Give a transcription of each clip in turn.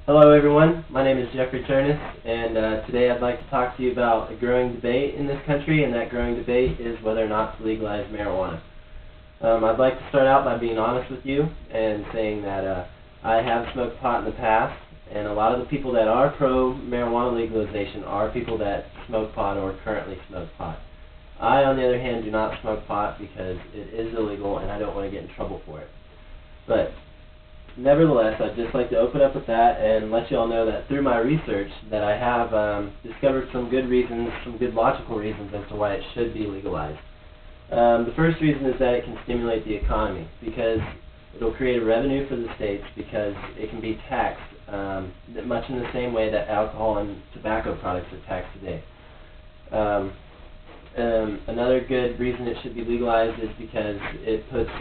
Hello everyone, my name is Jeffrey Turnus, and today I'd like to talk to you about a growing debate in this country, and that growing debate is whether or not to legalize marijuana. I'd like to start out by being honest with you and saying that I have smoked pot in the past, and a lot of the people that are pro-marijuana legalization are people that smoke pot or currently smoke pot. I, on the other hand, do not smoke pot because it is illegal and I don't want to get in trouble for it. But nevertheless, I'd just like to open up with that and let you all know that through my research that I have discovered some good reasons, some good logical reasons as to why it should be legalized. The first reason is that it can stimulate the economy because it will create a revenue for the states because it can be taxed much in the same way that alcohol and tobacco products are taxed today. Another good reason it should be legalized is because it puts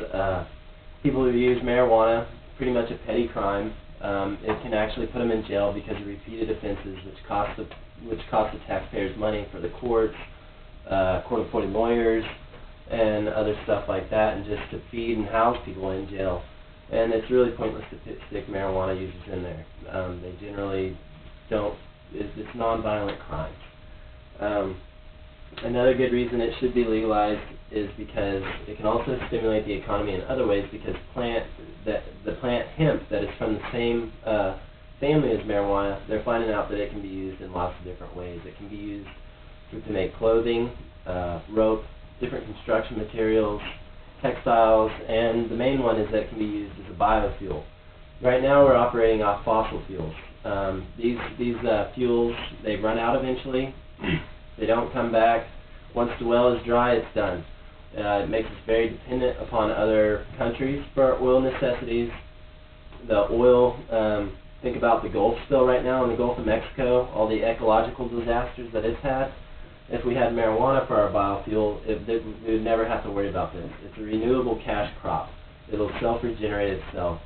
people who use marijuana pretty much a petty crime. It can actually put them in jail because of repeated offenses, which cost the taxpayers money for the courts, court-appointed lawyers, and other stuff like that, and just to feed and house people in jail. And it's really pointless to stick marijuana users in there. They generally don't. It's non-violent crimes. Another good reason it should be legalized is because it can also stimulate the economy in other ways because the plant hemp that is from the same family as marijuana, they're finding out that it can be used in lots of different ways. It can be used to make clothing, rope, different construction materials, textiles, and the main one is that it can be used as a biofuel. Right now we're operating off fossil fuels. These fuels, they run out eventually. They don't come back. Once the well is dry, it's done. It makes us very dependent upon other countries for our oil necessities. The oil, think about the Gulf spill right now in the Gulf of Mexico, all the ecological disasters that it's had. If we had marijuana for our biofuel, we would never have to worry about this. It's a renewable cash crop. It'll self-regenerate itself.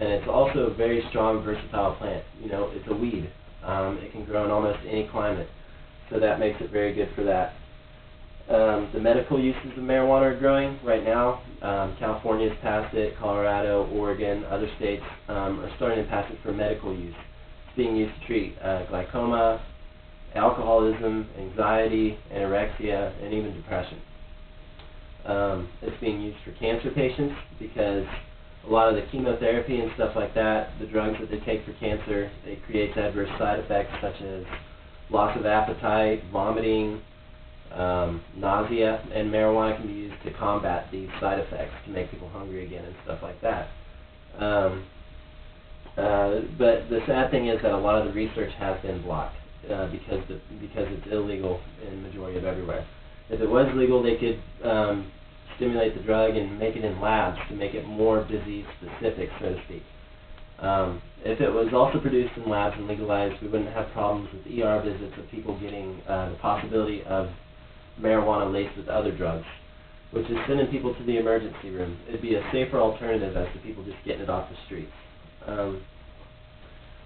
And it's also a very strong, versatile plant. You know, it's a weed. It can grow in almost any climate. So that makes it very good for that. The medical uses of marijuana are growing right now. California has passed it, Colorado, Oregon, other states are starting to pass it for medical use. It's being used to treat glaucoma, alcoholism, anxiety, anorexia, and even depression. It's being used for cancer patients because a lot of the chemotherapy and stuff like that, the drugs that they take for cancer, it creates adverse side effects such as loss of appetite, vomiting, nausea, and marijuana can be used to combat these side effects, to make people hungry again and stuff like that. But the sad thing is that a lot of the research has been blocked because it's illegal in the majority of everywhere. If it was legal, they could stimulate the drug and make it in labs to make it more disease specific, so to speak. If it was also produced in labs and legalized, we wouldn't have problems with ER visits of people getting the possibility of marijuana laced with other drugs, which is sending people to the emergency room. It'd be a safer alternative as to people just getting it off the streets.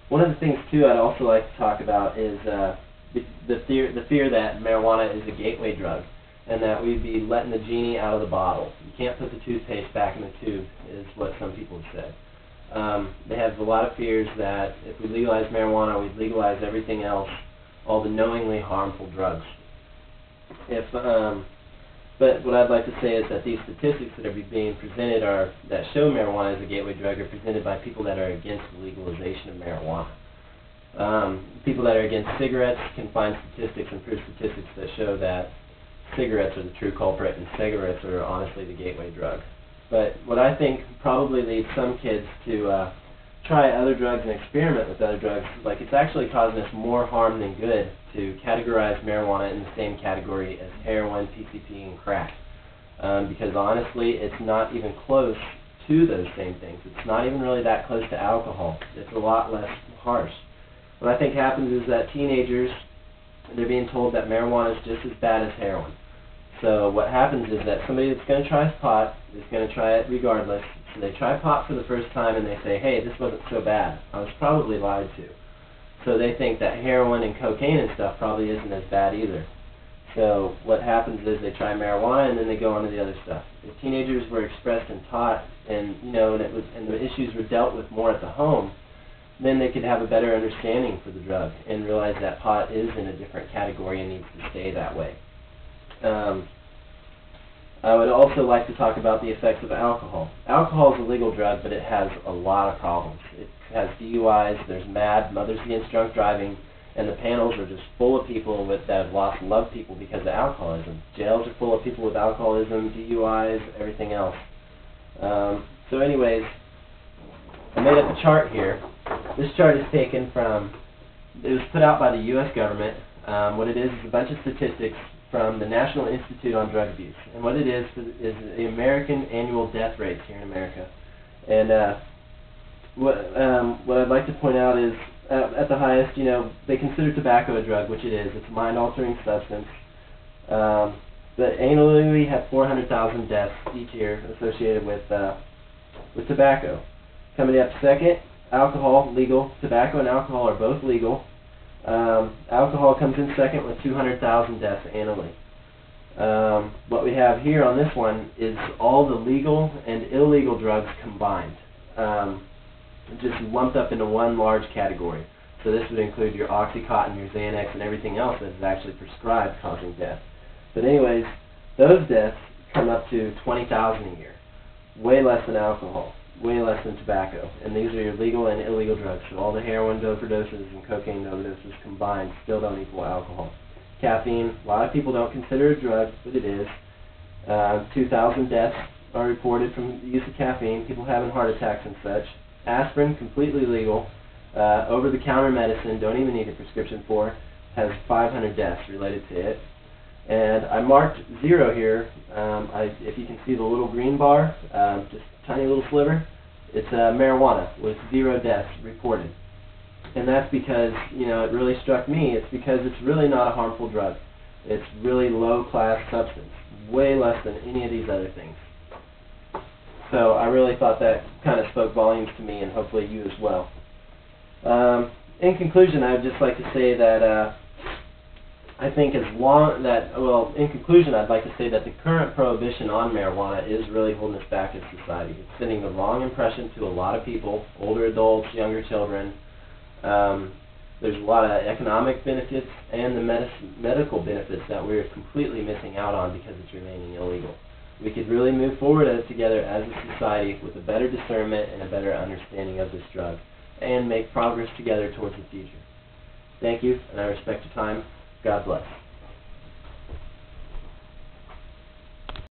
One of the things, too, I'd also like to talk about is the fear that marijuana is a gateway drug and that we'd be letting the genie out of the bottle. You can't put the toothpaste back in the tube, is what some people have said. They have a lot of fears that if we legalize marijuana, we'd legalize everything else, all the knowingly harmful drugs. But what I'd like to say is that these statistics that are being presented that show marijuana as a gateway drug are presented by people that are against the legalization of marijuana. People that are against cigarettes can find statistics and prove statistics that show that cigarettes are the true culprit and cigarettes are honestly the gateway drug. But what I think probably leads some kids to try other drugs and experiment with other drugs, like it's actually causing us more harm than good to categorize marijuana in the same category as heroin, PCP, and crack. Because honestly, it's not even close to those same things. It's not even really that close to alcohol. It's a lot less harsh. What I think happens is that teenagers, they're being told that marijuana is just as bad as heroin. So what happens is that somebody that's going to try pot is going to try it regardless. So they try pot for the first time and they say, hey, this wasn't so bad. I was probably lied to. So they think that heroin and cocaine and stuff probably isn't as bad either. So what happens is they try marijuana and then they go on to the other stuff. If teenagers were expressed and taught, and and the issues were dealt with more at the home, then they could have a better understanding for the drug and realize that pot is in a different category and needs to stay that way. I would also like to talk about the effects of alcohol. Alcohol is a legal drug, but it has a lot of problems. It has DUIs, there's MAD, Mothers Against Drunk Driving, and the panels are just full of people that have lost loved people because of alcoholism. Jails are full of people with alcoholism, DUIs, everything else. So anyways, I made up a chart here. This chart is taken from, it was put out by the U.S. government. What it is a bunch of statistics from the National Institute on Drug Abuse. And what it is the American annual death rates here in America. And what I'd like to point out is, at the highest, they consider tobacco a drug, which it is. It's a mind-altering substance. But annually we have 400,000 deaths each year associated with tobacco. Coming up second, alcohol, legal. Tobacco and alcohol are both legal. Alcohol comes in second with 200,000 deaths annually. What we have here on this one is all the legal and illegal drugs combined, just lumped up into one large category. So this would include your Oxycontin, your Xanax, and everything else that is actually prescribed causing death. But anyways, those deaths come up to 20,000 a year, way less than alcohol, way less than tobacco. And these are your legal and illegal drugs. So all the heroin overdoses and cocaine overdoses combined still don't equal alcohol. Caffeine, a lot of people don't consider it a drug, but it is. 2,000 deaths are reported from the use of caffeine, people having heart attacks and such. Aspirin, completely legal. Over-the-counter medicine, don't even need a prescription for, has 500 deaths related to it. And I marked 0 here. If you can see the little green bar, just a tiny little sliver, it's marijuana with 0 deaths reported. And that's because, it really struck me, it's because it's really not a harmful drug. It's really low-class substance, way less than any of these other things. So I really thought that kind of spoke volumes to me, and hopefully you as well. In conclusion, I would just like to say that in conclusion, I'd like to say that the current prohibition on marijuana is really holding us back as society. It's sending the wrong impression to a lot of people, older adults, younger children. There's a lot of economic benefits and the medical benefits that we're completely missing out on because it's remaining illegal. We could really move forward together as a society with a better discernment and a better understanding of this drug, and make progress together towards the future. Thank you, and I respect your time. God bless.